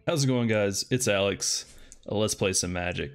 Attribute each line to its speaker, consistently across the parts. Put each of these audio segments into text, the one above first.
Speaker 1: How's it going, guys? It's Alex. Let's play some Magic.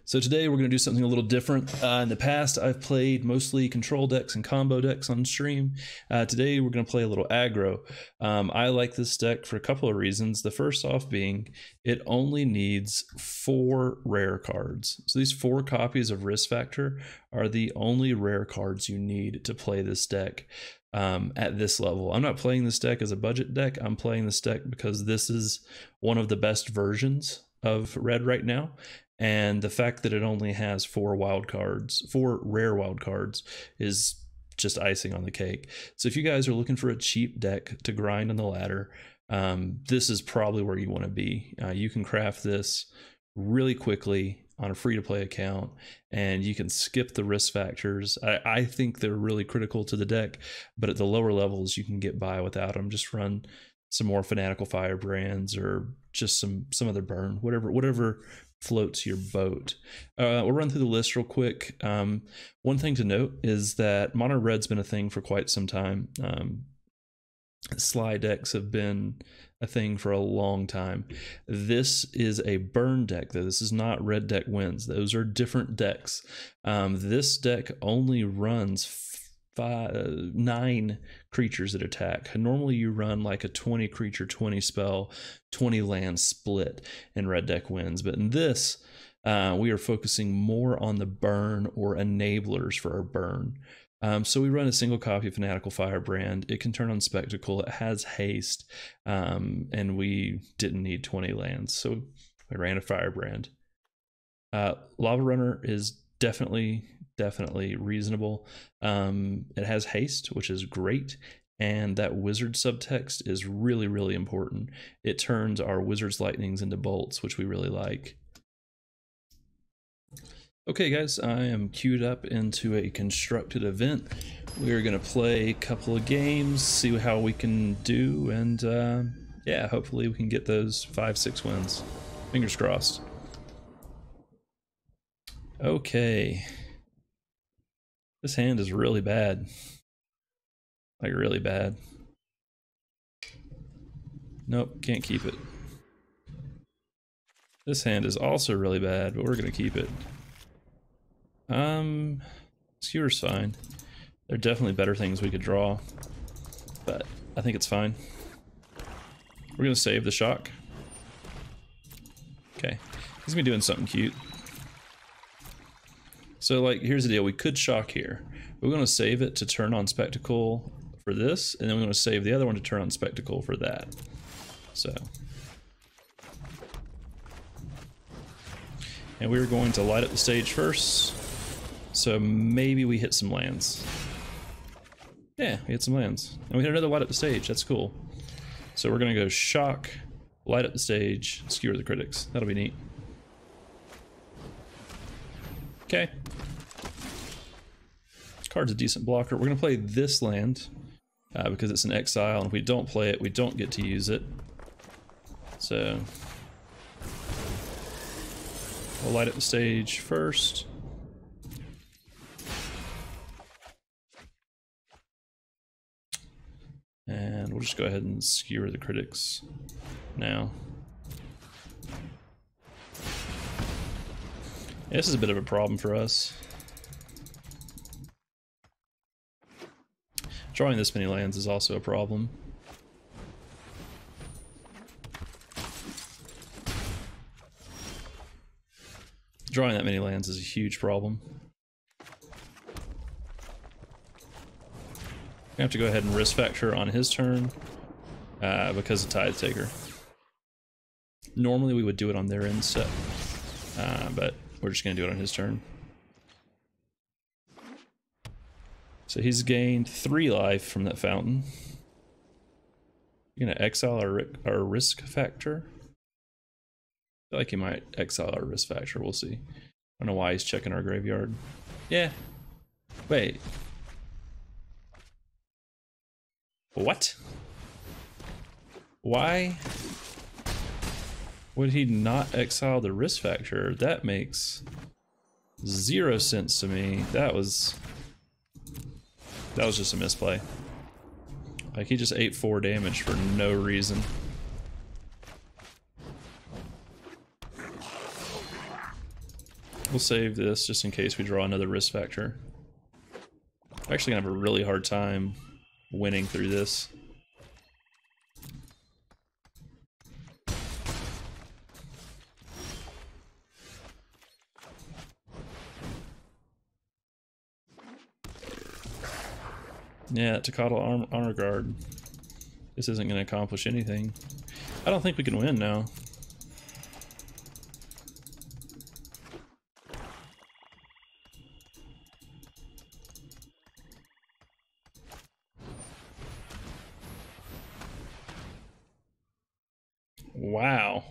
Speaker 1: So today we're going to do something a little different. In the past, I've played mostly control decks and combo decks on stream. Today we're going to play a little aggro. I like this deck for a couple of reasons. The first off being it only needs 4 rare cards. So these 4 copies of Risk Factor are the only rare cards you need to play this deck. At this level. I'm not playing this deck as a budget deck. I'm playing this deck because this is one of the best versions of red right now, and the fact that it only has 4 rare wild cards is just icing on the cake. So if you guys are looking for a cheap deck to grind on the ladder, this is probably where you want to be. You can craft this really quickly on a free-to-play account, and you can skip the risk factors. I think they're really critical to the deck, but at the lower levels you can get by without them. Just run some more Fanatical Firebrands or just some other burn, whatever floats your boat. We'll run through the list real quick. One thing to note is that mono red's been a thing for quite some time. Slide decks have been a thing for a long time. This is a burn deck, though. This is not red deck wins. Those are different decks. This deck only runs 9 creatures that attack. Normally you run like a 20 creature, 20 spell, 20 land split in red deck wins. But in this, we are focusing more on the burn or enablers for our burn. So we run a single copy of Fanatical Firebrand. It can turn on Spectacle. It has haste, and we didn't need 20 lands, so we ran a Firebrand. Lavarunner is definitely reasonable. It has haste, which is great, and that wizard subtext is really important. It turns our wizard's lightnings into bolts, which we really like. Okay guys, I am queued up into a constructed event. We are going to play a couple of games, see how we can do, and yeah, hopefully we can get those 5-6 wins. Fingers crossed. Okay. This hand is really bad. Like really bad. Nope, can't keep it. This hand is also really bad, but we're going to keep it. Skewer's fine. There are definitely better things we could draw, but I think it's fine. We're gonna save the shock. Okay, he's gonna be doing something cute. So like, here's the deal, we could shock here. We're gonna save it to turn on Spectacle for this, and then we're gonna save the other one to turn on Spectacle for that. So. And we're going to light up the stage first. So maybe we hit some lands. Yeah, we hit some lands. And we hit another light up the stage. That's cool. So we're going to go shock, light up the stage, skewer the critics. That'll be neat. Okay. This card's a decent blocker. We're going to play this land because it's an exile, and if we don't play it, we don't get to use it. So we'll light up the stage first. And we'll just go ahead and skewer the critics now. Yeah, this is a bit of a problem for us. Drawing this many lands is also a problem. Drawing that many lands is a huge problem. I have to go ahead and risk factor on his turn because of Tithe Taker. Normally we would do it on their end step, but we're just going to do it on his turn. So he's gained 3 life from that fountain. You're going to exile our risk factor. I feel like he might exile our risk factor. We'll see. I don't know why he's checking our graveyard. Yeah. Wait. What? Why would he not exile the risk factor? That makes 0 sense to me. That was just a misplay. Like, he just ate 4 damage for no reason. We'll save this just in case we draw another risk factor. I'm actually gonna have a really hard time winning through this. Yeah, Takata Honor Guard. This isn't going to accomplish anything. I don't think we can win now. Wow.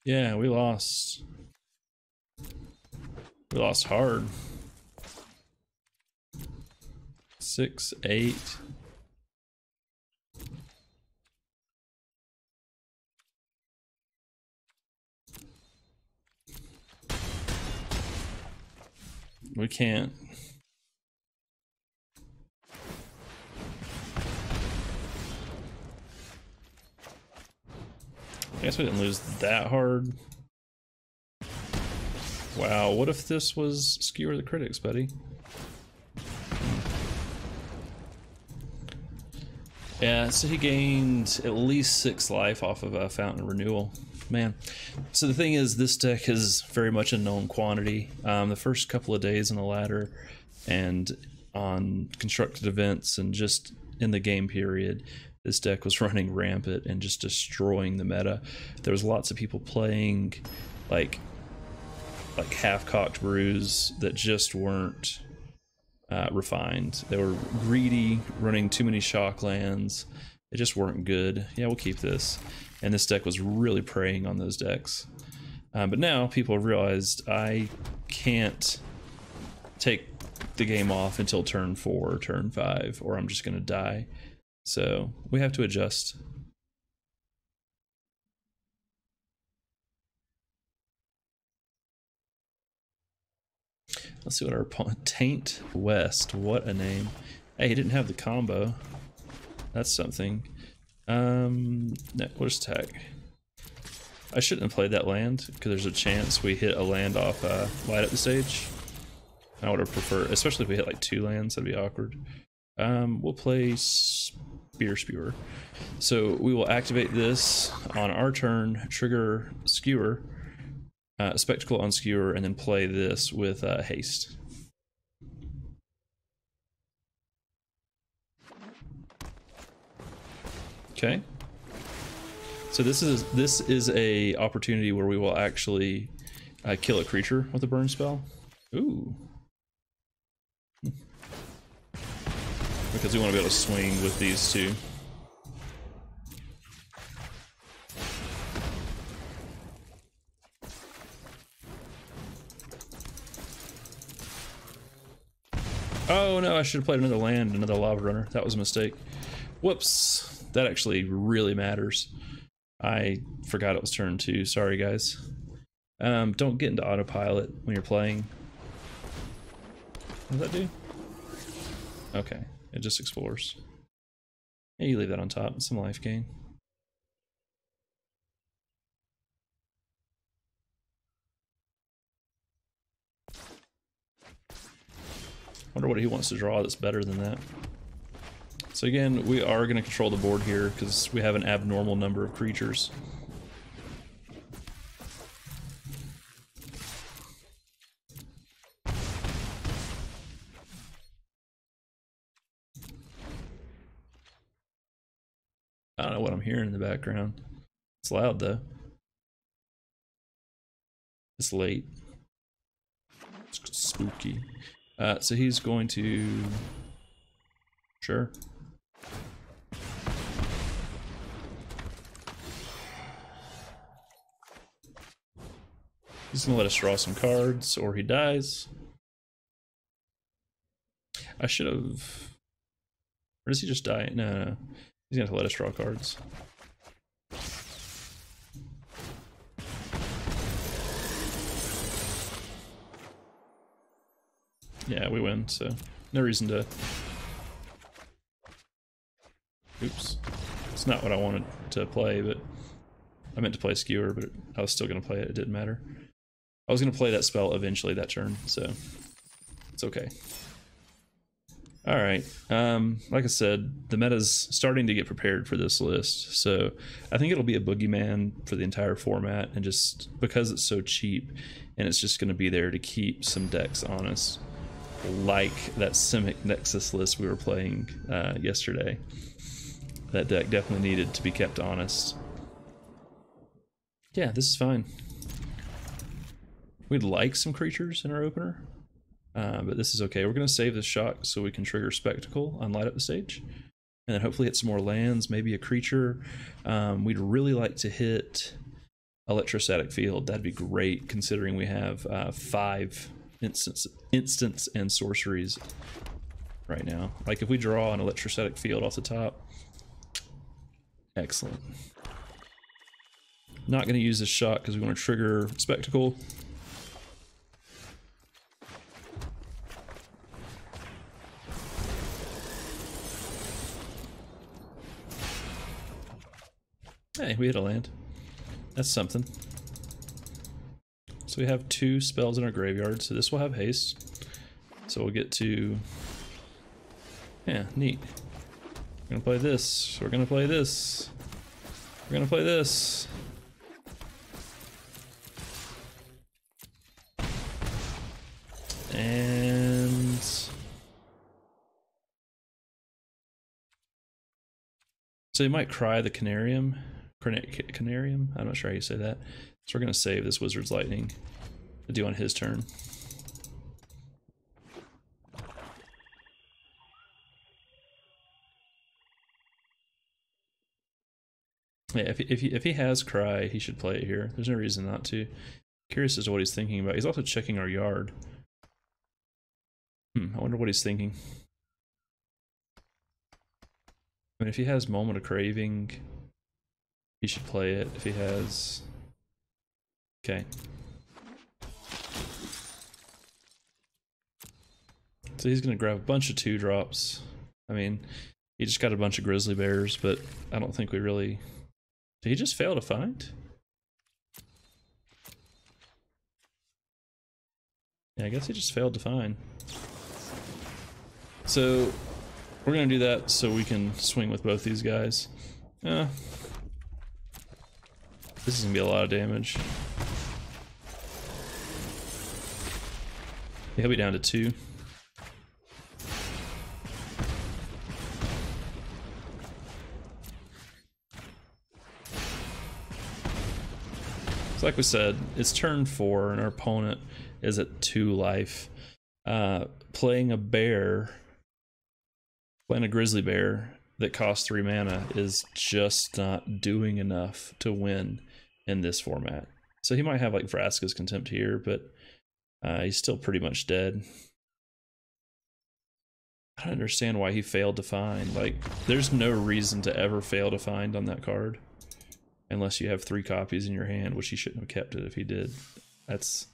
Speaker 1: Yeah, we lost. We lost hard. 6, 8. We can't. I guess we didn't lose that hard. Wow, what if this was Skewer the Critics, buddy? Yeah, so he gained at least 6 life off of a Fountain Renewal. Man. So the thing is, this deck is very much a known quantity. The first couple of days on the ladder and on constructed events and just in the game period, this deck was running rampant and just destroying the meta. There was lots of people playing like half-cocked brews that just weren't refined. They were greedy, running too many shock lands. They just weren't good. Yeah, we'll keep this. And this deck was really preying on those decks. But now people have realized I can't take the game off until turn 4 or turn 5, or I'm just going to die. So we have to adjust. Let's see what our opponent... Taint West, what a name. Hey, he didn't have the combo. That's something. No, we'll just attack. I shouldn't have played that land, because there's a chance we hit a land off light up the stage. I would have preferred, especially if we hit like 2 lands, that'd be awkward. We'll play Spear Spewer. So we will activate this on our turn, trigger Skewer, Spectacle on Skewer, and then play this with haste. Okay. So this is a opportunity where we will actually kill a creature with a burn spell. Ooh. Because we want to be able to swing with these two. Oh no, I should have played another land, another Lavarunner. That was a mistake. Whoops. That actually really matters. I forgot it was turn 2. Sorry, guys. Don't get into autopilot when you're playing. What does that do? Okay, it just explores. Yeah, you leave that on top. Some life gain. Wonder what he wants to draw that's better than that. So again, we are going to control the board here because we have an abnormal number of creatures. I don't know what I'm hearing in the background. It's loud though. It's late. It's spooky. So he's going to... Sure. He's gonna let us draw some cards, or he dies. I should have... Or does he just die? No. He's gonna have to let us draw cards. Yeah, we win, so no reason to... Oops. It's not what I wanted to play, but I meant to play Skewer, but I was still going to play it. It didn't matter. I was going to play that spell eventually that turn, so it's okay. All right. Like I said, the meta's starting to get prepared for this list, so I think it'll be a boogeyman for the entire format, and just because it's so cheap, and it's just going to be there to keep some decks honest, like that Simic Nexus list we were playing yesterday. That deck definitely needed to be kept honest. Yeah, this is fine. We'd like some creatures in our opener, but this is okay. We're going to save this shock so we can trigger Spectacle on light up the stage, and then hopefully hit some more lands, maybe a creature. We'd really like to hit Electrostatic Field. That'd be great, considering we have 5 instants and sorceries right now. Like if we draw an Electrostatic Field off the top, excellent. Not going to use this shot because we want to trigger Spectacle. Hey, we hit a land. That's something. So we have 2 spells in our graveyard, so this will have haste. So we'll get to... Yeah, neat. We're gonna play this. We're gonna play this. We're gonna play this. And... So you might cry the Canarium. Canarium? I'm not sure how you say that. So we're going to save this Wizard's Lightning to do on his turn. Yeah, if he has Cry, he should play it here. There's no reason not to. Curious as to what he's thinking about. He's also checking our yard. I wonder what he's thinking. I mean, if he has Moment of Craving, he should play it. If he has... Okay. So he's going to grab a bunch of 2-drops. I mean, he just got a bunch of Grizzly Bears, but I don't think we really... Did he just fail to find? Yeah, I guess he just failed to find. So we're going to do that so we can swing with both these guys. This is going to be a lot of damage. He'll be down to 2. So like we said, it's turn 4 and our opponent is at 2 life. Playing a bear, playing a Grizzly Bear that costs 3 mana is just not doing enough to win in this format. So he might have like Vraska's Contempt here, but he's still pretty much dead. I don't understand why he failed to find. Like, there's no reason to ever fail to find on that card. Unless you have 3 copies in your hand, which he shouldn't have kept it if he did. That's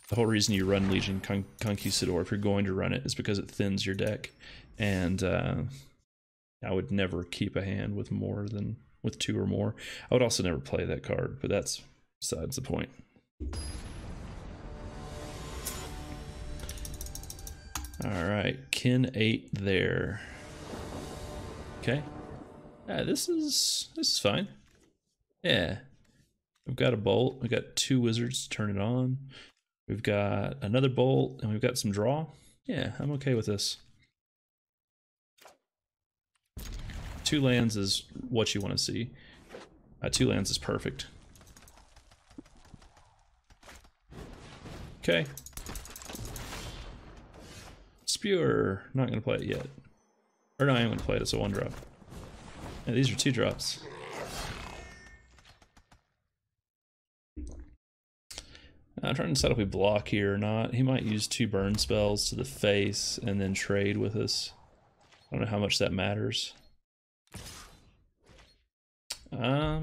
Speaker 1: the whole reason you run Legion Conquistador, if you're going to run it, is because it thins your deck. And I would never keep a hand with 2 or more. I would also never play that card, but that's besides the point. Alright, Kin 8 there. Okay. Yeah, this is fine. Yeah. We've got a bolt, we've got 2 wizards to turn it on. We've got another bolt, and we've got some draw. Yeah, I'm okay with this. 2 lands is what you want to see. 2 lands is perfect. Okay. Spewer. Not going to play it yet. Or no, I am going to play it as a 1-drop. Yeah, these are 2-drops. I'm trying to decide if we block here or not. He might use 2 burn spells to the face and then trade with us. I don't know how much that matters. Yeah,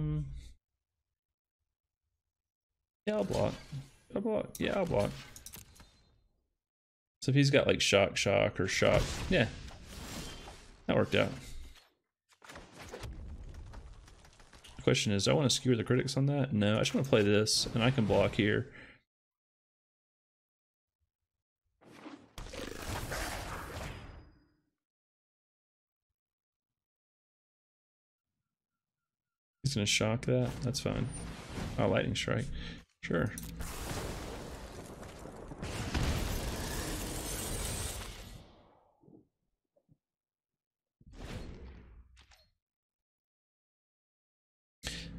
Speaker 1: I'll block. Yeah, I'll block. So if he's got like shock, or shock, yeah, that worked out. question is, do I want to skewer the critics on that? No, I just want to play this, and I can block here. He's gonna shock that. That's fine. Oh, lightning strike. Sure.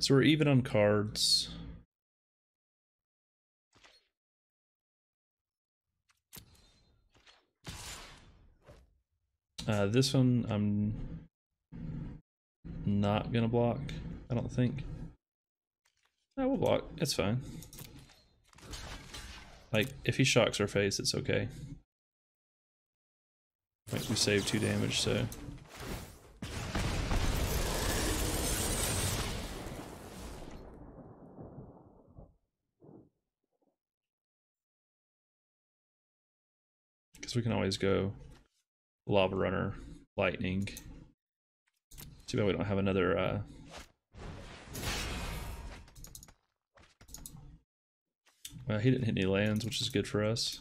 Speaker 1: So we're even on cards. This one I'm not gonna block, I don't think. No, we'll block, it's fine. Like, if he shocks our face, it's okay. Like, we save 2 damage, so. Because we can always go Lavarunner, lightning. Too bad we don't have another he didn't hit any lands, which is good for us.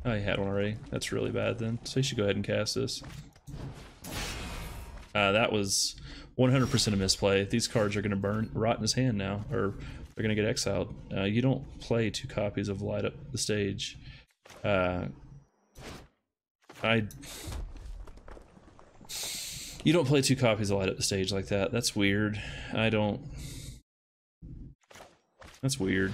Speaker 1: Oh, he had one already. That's really bad then. So he should go ahead and cast this. That was 100% a misplay. These cards are going to rot in his hand now, or they're going to get exiled. You don't play 2 copies of Light Up the Stage. You don't play 2 copies of Light Up the Stage like that. That's weird. That's weird.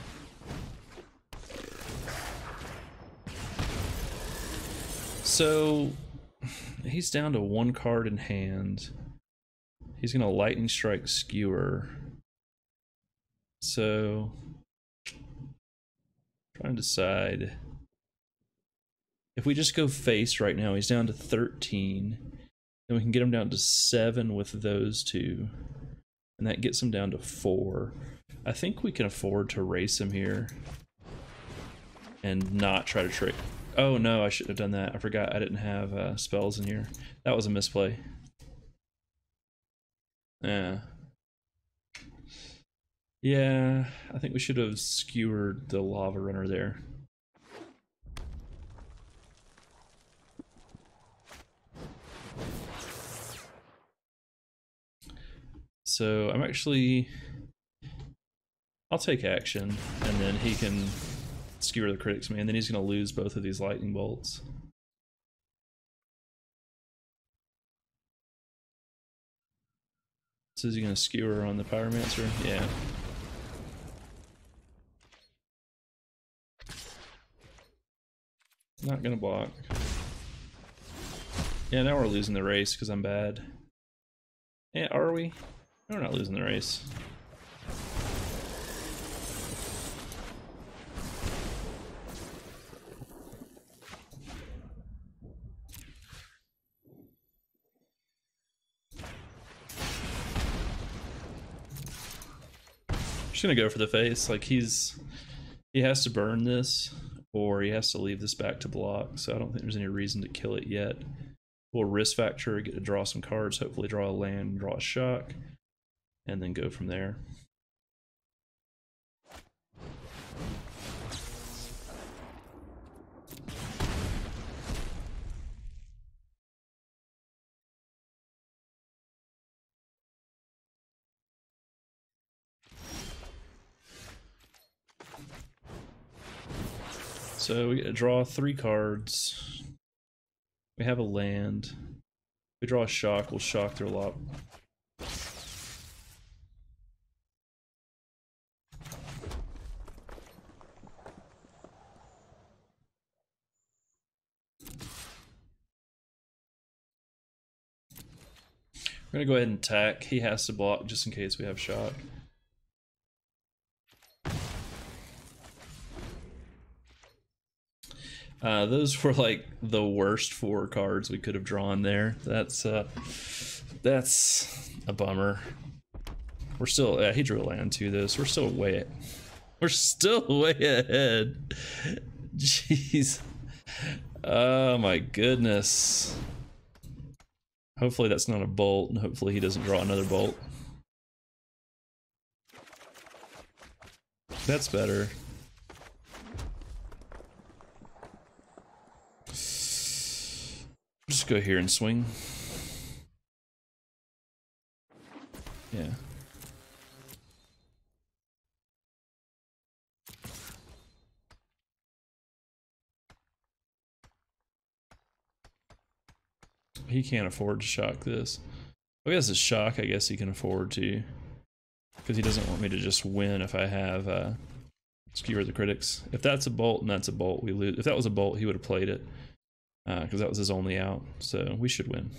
Speaker 1: So he's down to 1 card in hand. He's gonna lightning strike Skewer. So trying to decide. If we just go face right now, he's down to 13. Then we can get him down to 7 with those 2. And that gets him down to 4. I think we can afford to race him here. And not try to trick. Oh no, I shouldn't have done that. I forgot I didn't have spells in here. That was a misplay. Yeah, I think we should have skewered the Lavarunner there. So I'm actually, I'll take action, and then he can Skewer the Critics me, and then he's gonna lose both of these lightning bolts. So is he gonna Skewer on the Pyromancer? Yeah. Not gonna block. Yeah, now we're losing the race because I'm bad. Yeah, are we? No, we're not losing the race. Just gonna go for the face. Like he has to burn this, or he has to leave this back to block. So I don't think there's any reason to kill it yet. We'll risk factor, get to draw some cards, hopefully draw a land, draw a shock, and then go from there. So we get to draw 3 cards. We have a land. We draw a shock, we'll shock their lot. We're gonna go ahead and attack. He has to block just in case we have shock. Those were like the worst 4 cards we could have drawn there. That's a bummer. We're still, he drew a land too though, so we're still way ahead. Jeez. Oh my goodness. Hopefully that's not a bolt, and hopefully he doesn't draw another bolt. That's better. Just go here and swing. Yeah. He can't afford to shock this. I guess it's shock, I guess he can afford to. Because he doesn't want me to just win if I have Skewer the Critics. If that's a bolt and that's a bolt, we lose. If that was a bolt, he would have played it. Because that was his only out. So we should win.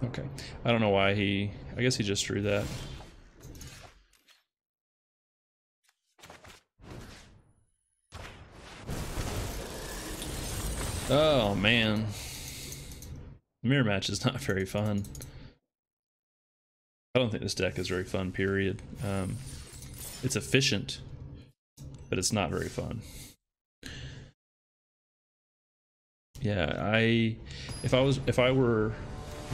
Speaker 1: Okay. I don't know why he... I guess he just drew that. Oh, man. Mirror match is not very fun. I don't think this deck is very fun, period. It's efficient, but it's not very fun. Yeah,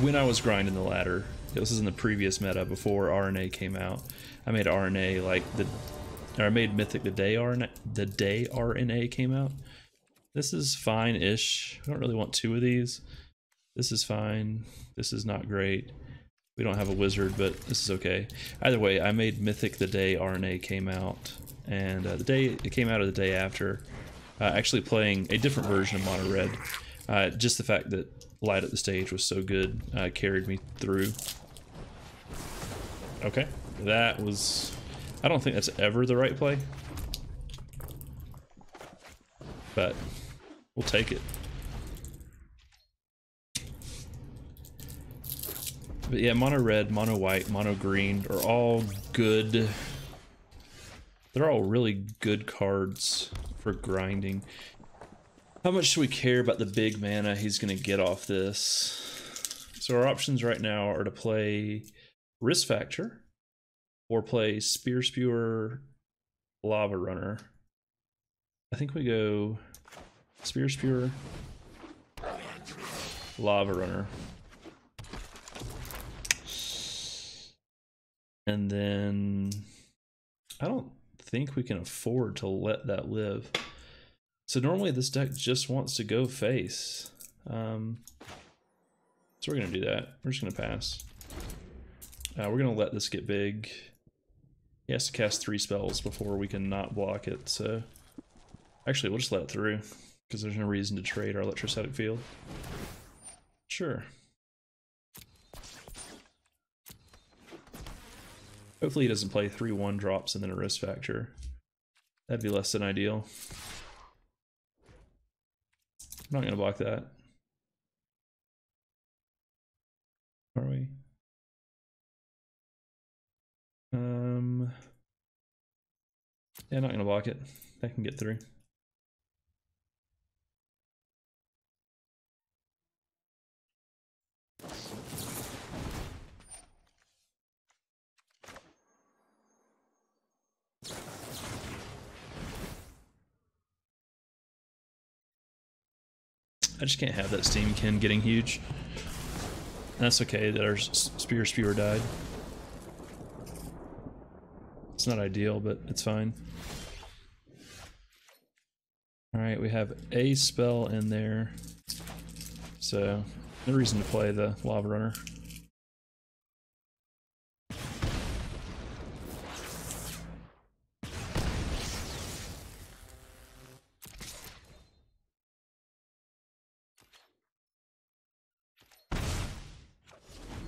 Speaker 1: when I was grinding the ladder, this was in the previous meta before RNA came out. I made RNA like I made Mythic the day RNA came out. This is fine-ish. I don't really want two of these. This is fine. This is not great. We don't have a wizard, but this is okay. Either way, I made Mythic the day RNA came out, and the day it came out, or the day after, actually playing a different version of Mono Red. Just the fact that Light at the Stage was so good carried me through. Okay, that was... I don't think that's ever the right play, but we'll take it. But yeah, mono red, mono white, mono green are all good. They're all really good cards for grinding. How much should we care about the big mana he's going to get off this? So our options right now are to play Risk Factor or play Spear Spewer, Lavarunner. I think we go Spear Spewer, Lavarunner. And then I don't think we can afford to let that live. So normally this deck just wants to go face. So we're going to do that. We're just going to pass. We're going to let this get big. He has to cast 3 spells before we can not block it. So actually we'll just let it through because there's no reason to trade our Electrostatic Field. Sure. Hopefully he doesn't play 3 1-drops and then a Risk Factor. That'd be less than ideal. I'm not going to block that. Are we? Yeah, not going to block it. I can get through. I just can't have that Steamkin getting huge. That's okay that our Spear Spewer died. It's not ideal, but it's fine. Alright, we have a spell in there. So, no reason to play the Lavarunner.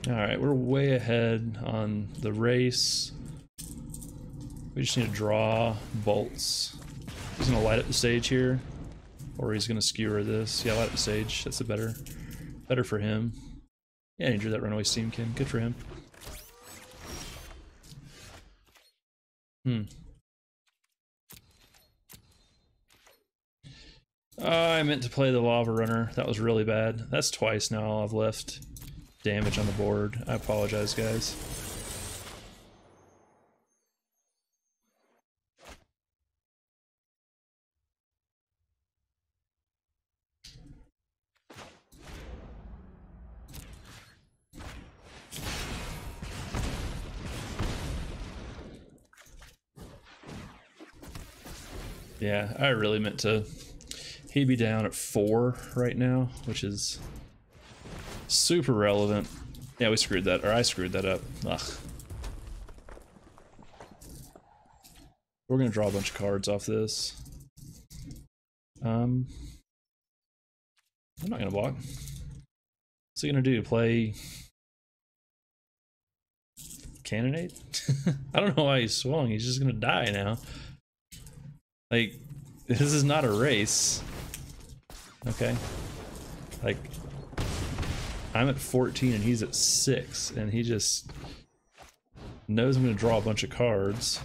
Speaker 1: Alright, we're way ahead on the race. We just need to draw bolts. He's gonna light up the stage here. Or he's gonna skewer this. Yeah, light up the stage. That's a better for him. Yeah, he drew that runaway Steamkin. Good for him. I meant to play the Lavarunner. That was really bad. That's twice now I've left damage on the board. I apologize, guys. Yeah, I really meant to. He'd be down at 4 right now, which is super relevant. Yeah, we screwed that, or I screwed that up. Ugh. We're gonna draw a bunch of cards off this. I'm not gonna block. What's he gonna do? Play Cannonade? I don't know why he swung. He's just gonna die now. Like, this is not a race. Okay. Like, I'm at 14 and he's at 6, and he just knows I'm gonna draw a bunch of cards.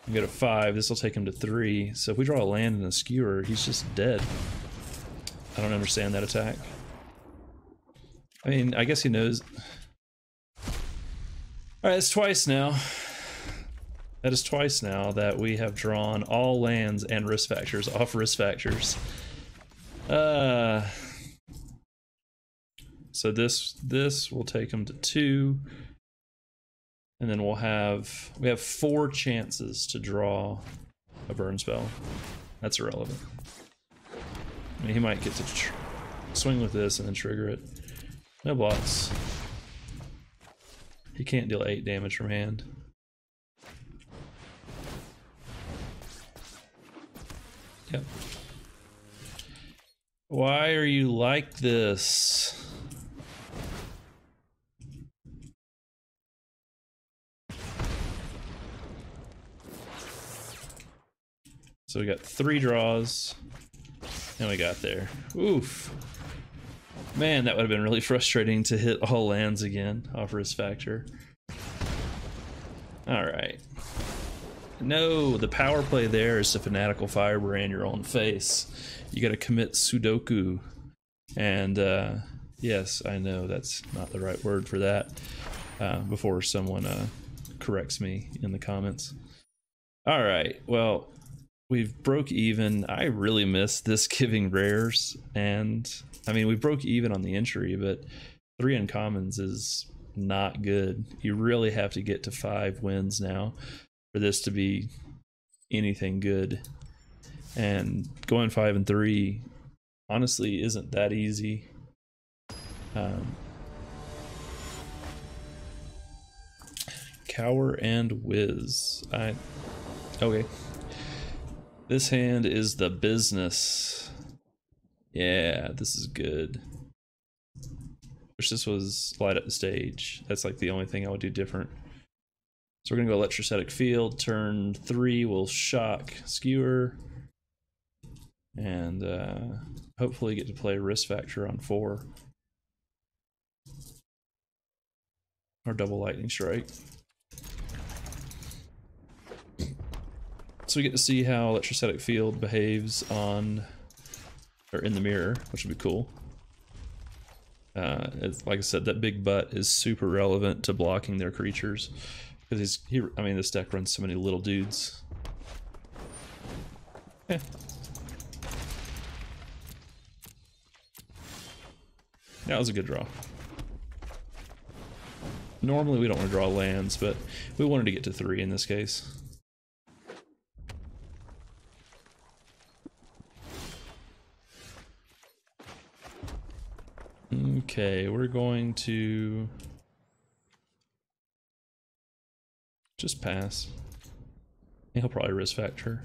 Speaker 1: I go to 5, this will take him to 3. So if we draw a land and a skewer, he's just dead. I don't understand that attack. I mean, I guess he knows. Alright, it's twice now. That is twice now that we have drawn all lands and risk factors off risk factors. So this will take him to 2. And then we have 4 chances to draw a burn spell. That's irrelevant. I mean, he might get to swing with this and then trigger it. No blocks. He can't deal 8 damage from hand. Yep. Why are you like this? So we got 3 draws, and we got there. Oof. Man, that would have been really frustrating to hit all lands again off risk factor. Alright. No, the power play there is to Fanatical Firebrand your own face. You gotta commit Sudoku. And, yes, I know that's not the right word for that. Before someone corrects me in the comments. Alright, well, we've broke even. I really miss this giving rares, and I mean, we broke even on the entry, but 3 uncommons is not good. You really have to get to 5 wins now for this to be anything good. And going 5 and 3 honestly isn't that easy. Cower and Whiz. Okay. This hand is the business. Yeah, this is good. Wish this was light up the stage. That's like the only thing I would do different. So we're gonna go Electrostatic Field. Turn 3 will shock Skewer. And hopefully get to play Risk Factor on 4. Or double Lightning Strike. So we get to see how Electrostatic Field behaves on, or in the mirror, which would be cool. Like I said, that big butt is super relevant to blocking their creatures, because I mean, this deck runs so many little dudes. Yeah. That was a good draw. Normally we don't want to draw lands, but we wanted to get to 3 in this case. Okay, we're going to just pass. He'll probably risk factor.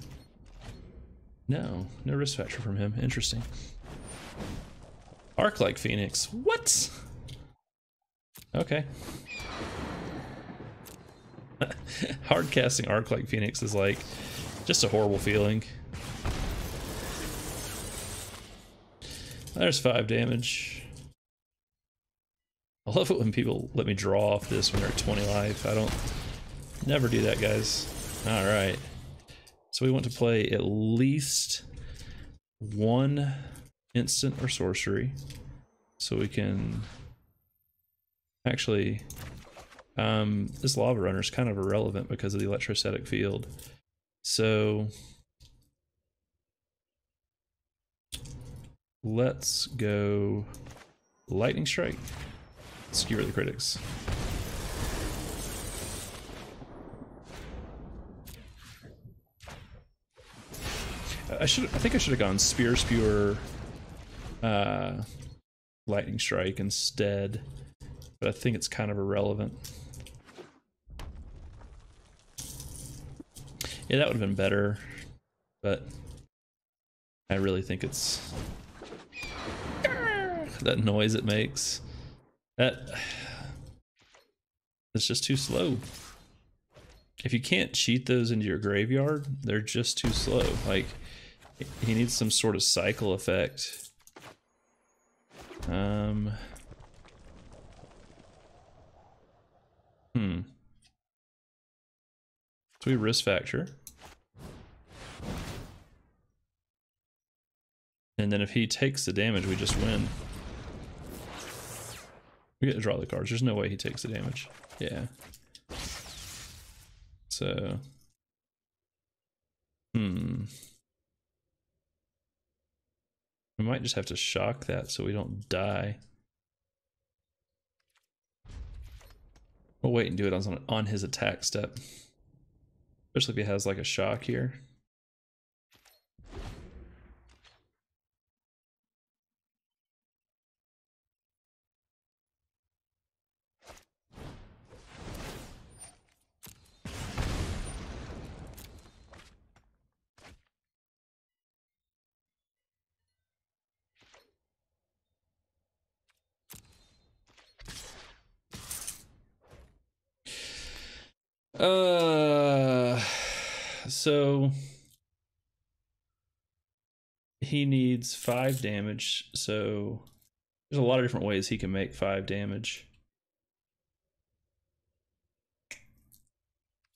Speaker 1: No risk factor from him. Interesting. Arc like Phoenix. What? Okay. Hard casting Arc like Phoenix is like just a horrible feeling. There's 5 damage. I love it when people let me draw off this when they're at 20 life. I don't never do that, guys. All right. So we want to play at least 1 instant or sorcery. So we can actually this Lavarunner is kind of irrelevant because of the Electrostatic Field. So let's go Lightning Strike. Skewer the Critics. I think I should have gone Spear Spewer, Lightning Strike instead, but I think it's kind of irrelevant. Yeah, that would have been better, but I really think it's that noise it makes. It's just too slow. If you can't cheat those into your graveyard, they're just too slow. Like, he needs some sort of cycle effect. So we risk factor. And then if he takes the damage, we just win. We get to draw the cards. There's no way he takes the damage. Yeah. So. We might just have to shock that so we don't die. We'll wait and do it on his attack step. Especially if he has like a shock here. So he needs 5 damage, so there's a lot of different ways he can make 5 damage.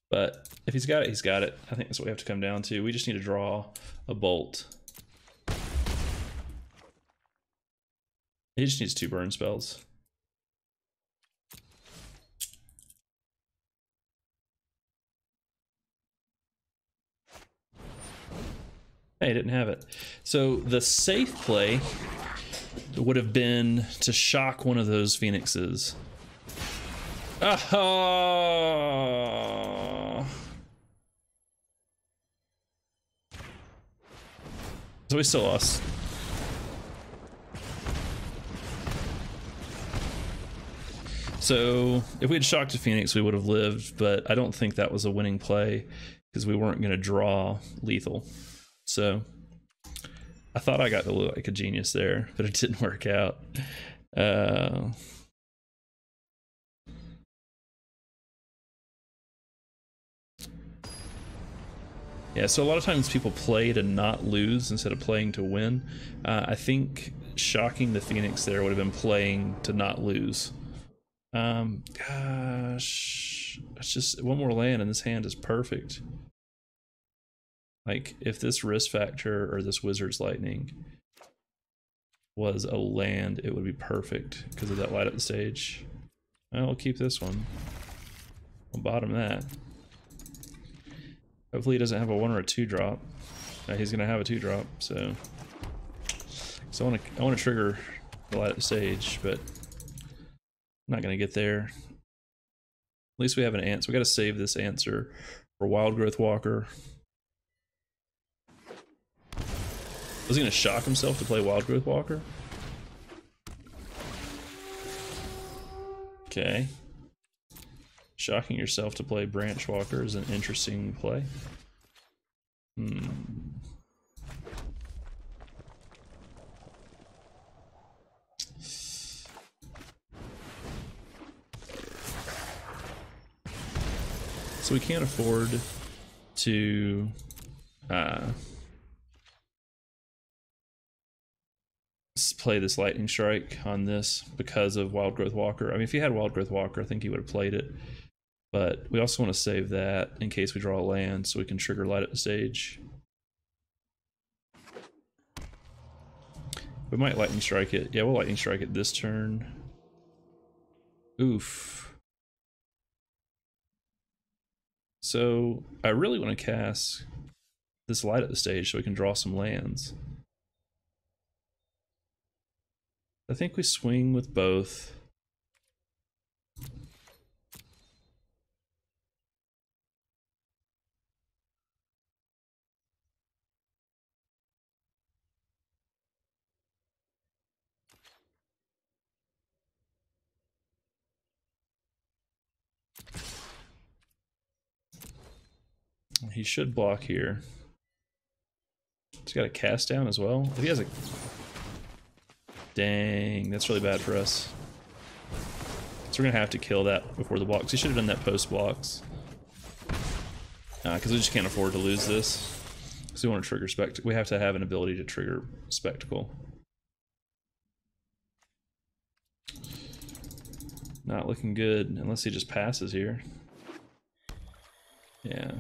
Speaker 1: But if he's got it, he's got it. I think that's what we have to come down to. We just need to draw a bolt. He just needs 2 burn spells. Hey, he didn't have it. So the safe play would have been to shock one of those phoenixes. Oh. So we still lost. So if we had shocked a phoenix, we would have lived, but I don't think that was a winning play because we weren't going to draw lethal. So I thought I got to look like a genius there, but it didn't work out. Yeah, so a lot of times people play to not lose instead of playing to win. I think shocking the Phoenix there would have been playing to not lose. Gosh, it's just one more land and this hand is perfect. Like, if this risk factor or this Wizard's Lightning was a land, it would be perfect because of that light up the stage. I'll keep this one. I'll bottom that. Hopefully he doesn't have a 1 or a 2 drop. He's gonna have a 2 drop, so I want to trigger the light up the stage, but I'm not gonna get there. At least we have an answer. We got to save this answer for Wild Growth Walker. Was he gonna shock himself to play Wild Growth Walker? Okay. Shocking yourself to play Branch Walker is an interesting play. So we can't afford to play this Lightning Strike on this because of Wild Growth Walker. I mean, if he had Wild Growth Walker, I think he would have played it. But we also want to save that in case we draw a land so we can trigger light up the stage. We might Lightning Strike it. Yeah, we'll Lightning Strike it this turn. Oof. So I really want to cast this light up the stage so we can draw some lands. I think we swing with both. He should block here. He's got a cast down as well. If he has a... Dang, that's really bad for us. So we're gonna have to kill that before the blocks. He should have done that post blocks. Because we just can't afford to lose this. Because we want to trigger spectacle. We have to have an ability to trigger spectacle. Not looking good unless he just passes here. Yeah.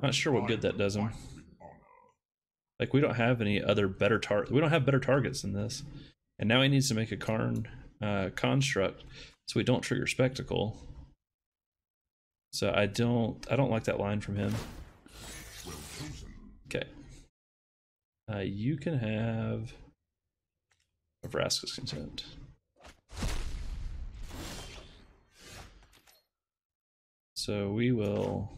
Speaker 1: Not sure what good that does him. Like, we don't have any other better we don't have better targets than this. And now he needs to make a Karn construct so we don't trigger spectacle. So I don't like that line from him. Okay. You can have a Vraska's Contempt. So we will...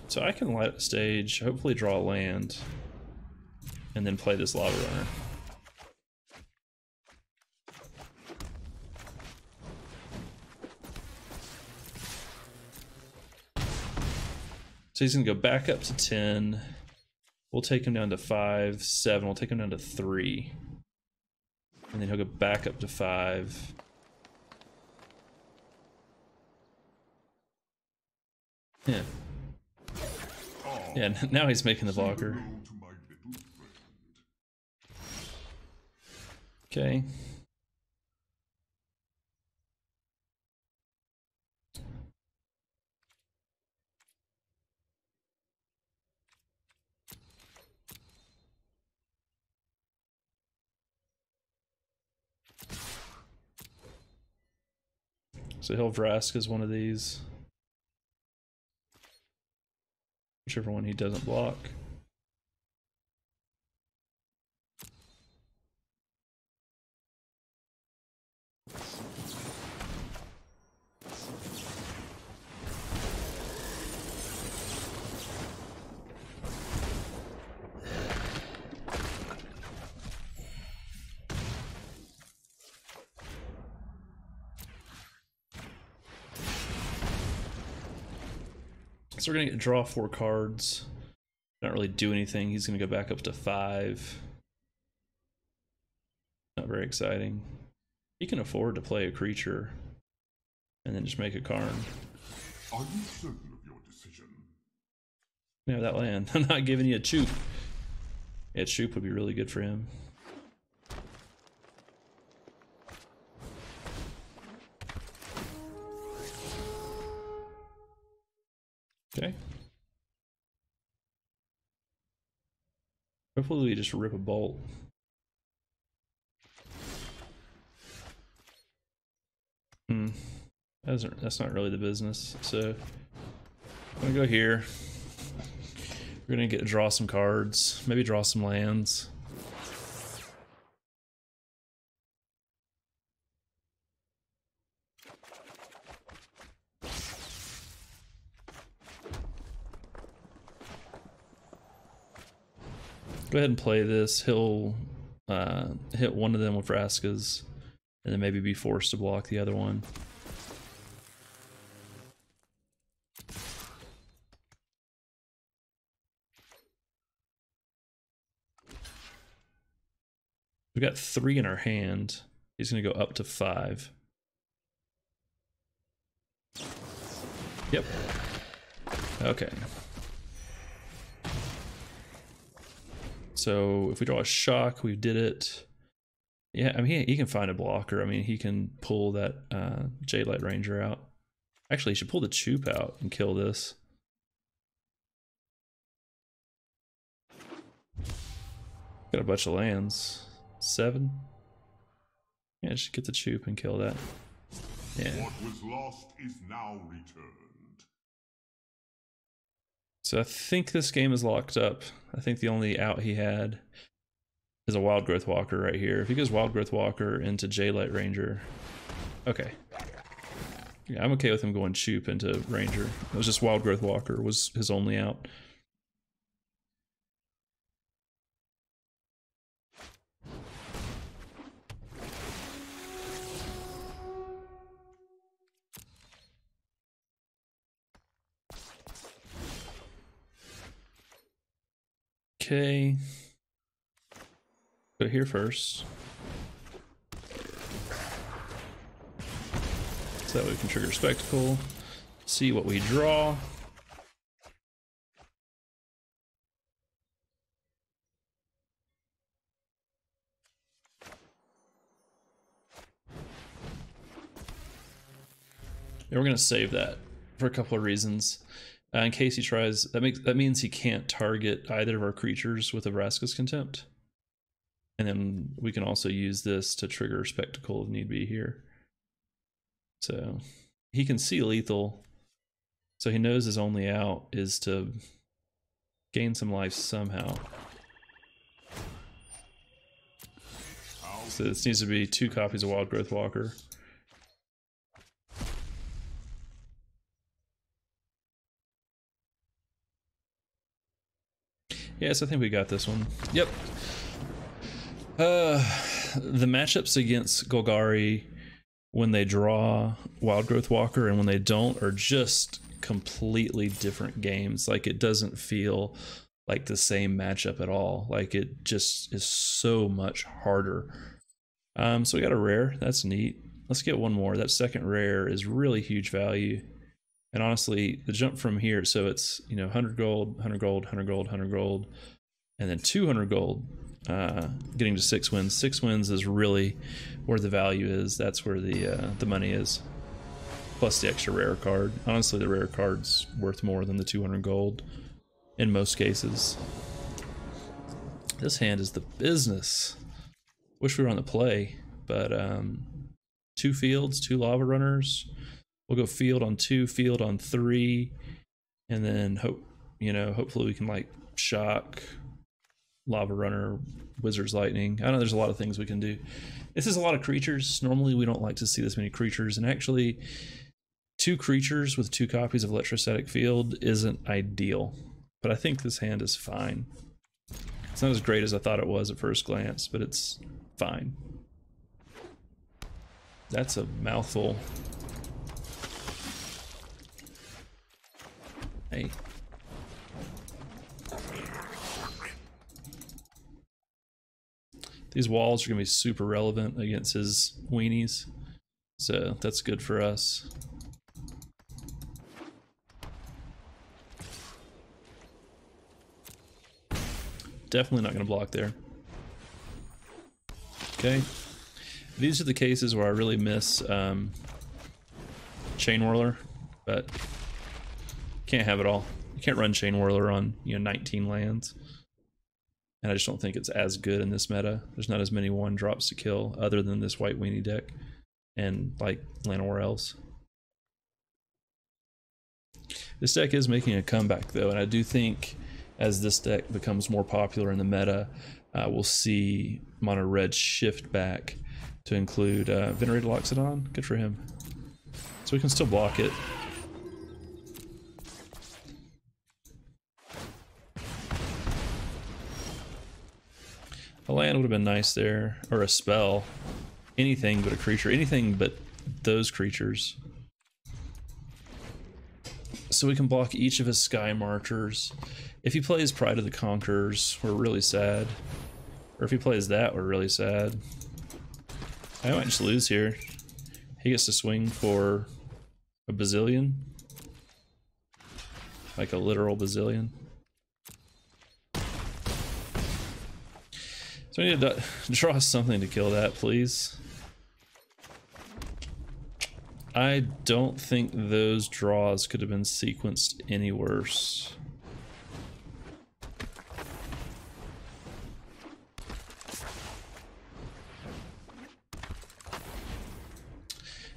Speaker 1: So I can light a stage, hopefully draw a land, and then play this Lavarunner. So he's gonna go back up to 10. We'll take him down to 5, 7. We'll take him down to 3. And then he'll go back up to 5. Yeah. Yeah, now he's making the blocker. Okay. So he'll Vraska's one of these. Whichever one he doesn't block. So we're gonna draw 4 cards. Not really do anything. He's gonna go back up to 5. Not very exciting. He can afford to play a creature and then just make a Karn.
Speaker 2: Are you certain of your decision?
Speaker 1: Yeah, that land. I'm not giving you a Choop. Yeah, Choop would be really good for him. Okay. Hopefully we just rip a bolt. That's not really the business. So I'm gonna go here. We're gonna draw some cards, maybe draw some lands. Go ahead and play this. He'll hit one of them with Vraska's, and then maybe be forced to block the other one. We've got 3 in our hand. He's going to go up to 5. Yep. Okay. So if we draw a shock, we did it. Yeah, I mean, he can find a blocker. I mean, he can pull that Jadelight Ranger out. Actually, he should pull the Choop out and kill this. Got a bunch of lands. 7. Yeah, just get the Choop and kill that. Yeah.
Speaker 2: What was lost is now returned.
Speaker 1: So I think this game is locked up. I think the only out he had is a Wild Growth Walker right here. If he goes Wild Growth Walker into Jadelight Ranger. Okay. Yeah, I'm okay with him going Choop into Ranger. It was just Wild Growth Walker was his only out. Okay. Go here first. So that way we can trigger Spectacle. See what we draw. And we're gonna save that for a couple of reasons. In case he tries, that means he can't target either of our creatures with a Vraska's Contempt. And then we can also use this to trigger Spectacle if need be here. So he can see lethal. So he knows his only out is to gain some life somehow. So this needs to be 2 copies of Wild Growth Walker. Yes, I think we got this one. Yep. The matchups against Golgari when they draw Wild Growth Walker and when they don't are just completely different games. Like, it doesn't feel like the same matchup at all. Like, it just is so much harder. So we got a rare. That's neat. Let's get one more. That second rare is really huge value. And honestly, the jump from here, so it's, you know, 100 gold, 100 gold, 100 gold, 100 gold, and then 200 gold, getting to 6 wins. 6 wins is really where the value is. That's where the money is. Plus the extra rare card. Honestly, the rare card's worth more than the 200 gold in most cases. This hand is the business. Wish we were on the play, but 2 fields, 2 lava runners. We'll go field on 2, field on 3, and then hopefully we can like shock, lava runner, wizard's lightning. I know there's a lot of things we can do. This is a lot of creatures. Normally we don't like to see this many creatures, and actually 2 creatures with 2 copies of Electrostatic Field isn't ideal. But I think this hand is fine. It's not as great as I thought it was at first glance, but it's fine. That's a mouthful. Hey. These walls are going to be super relevant against his weenies, so that's good for us. Definitely not going to block there. Okay. These are the cases where I really miss Chain Whirler, but can't have it all. You can't run Chain Whirler on 19 lands. And I just don't think it's as good in this meta. There's not as many 1-drops to kill other than this white weenie deck and like Llanowar Elves. This deck is making a comeback though, and I do think as this deck becomes more popular in the meta, we'll see mono red shift back to include Venerated Loxodon. Good for him. So we can still block it. A land would have been nice there, or a spell. Anything but a creature, anything but those creatures. So we can block each of his Sky Marchers. If he plays Pride of the Conquerors, we're really sad. Or if he plays that, we're really sad. I might just lose here. He gets to swing for a bazillion. Like a literal bazillion. So I need to draw something to kill that, please. I don't think those draws could have been sequenced any worse.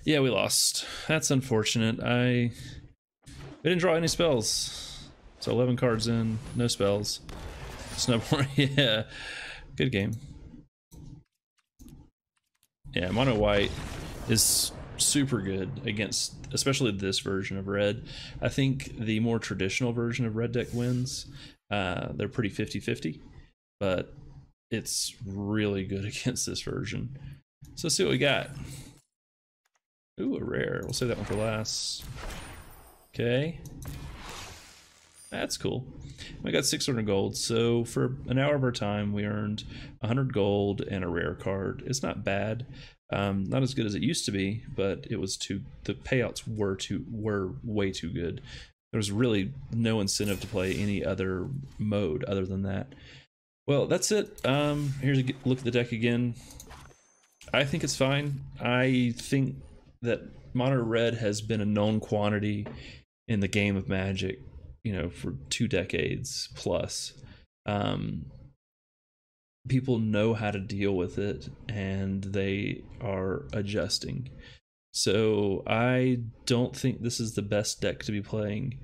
Speaker 1: Yeah, we lost. That's unfortunate. We didn't draw any spells. So 11 cards in, no spells. Snowboard, yeah. Good game. Yeah, mono white is super good against, especially this version of red. I think the more traditional version of red deck wins. They're pretty 50-50, but it's really good against this version. So let's see what we got. Ooh, a rare. We'll save that one for last. Okay. That's cool. We got 600 gold, so for an hour of our time, we earned 100 gold and a rare card. It's not bad. Not as good as it used to be, but it was the payouts were way too good. There was really no incentive to play any other mode other than that. Well, that's it. Here's a look at the deck again. I think it's fine. I think that mono red has been a known quantity in the game of Magic, you know, for 2 decades plus. People know how to deal with it, and they are adjusting. So I don't think this is the best deck to be playing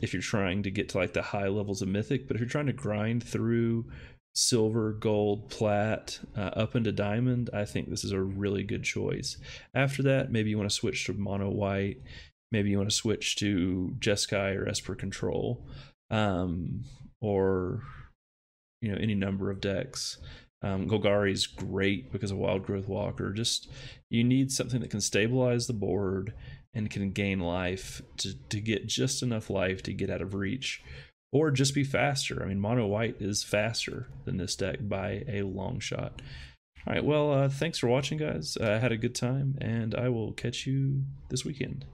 Speaker 1: if you're trying to get to like the high levels of Mythic. But if you're trying to grind through silver, gold, plat, up into diamond, I think this is a really good choice. After that, maybe you want to switch to mono white. Maybe you want to switch to Jeskai or Esper Control, or you know, any number of decks. Golgari's great because of Wild Growth Walker. Just, you need something that can stabilize the board and can gain life to get just enough life to get out of reach, or just be faster. I mean, mono white is faster than this deck by a long shot. All right, well, thanks for watching, guys. I had a good time, and I will catch you this weekend.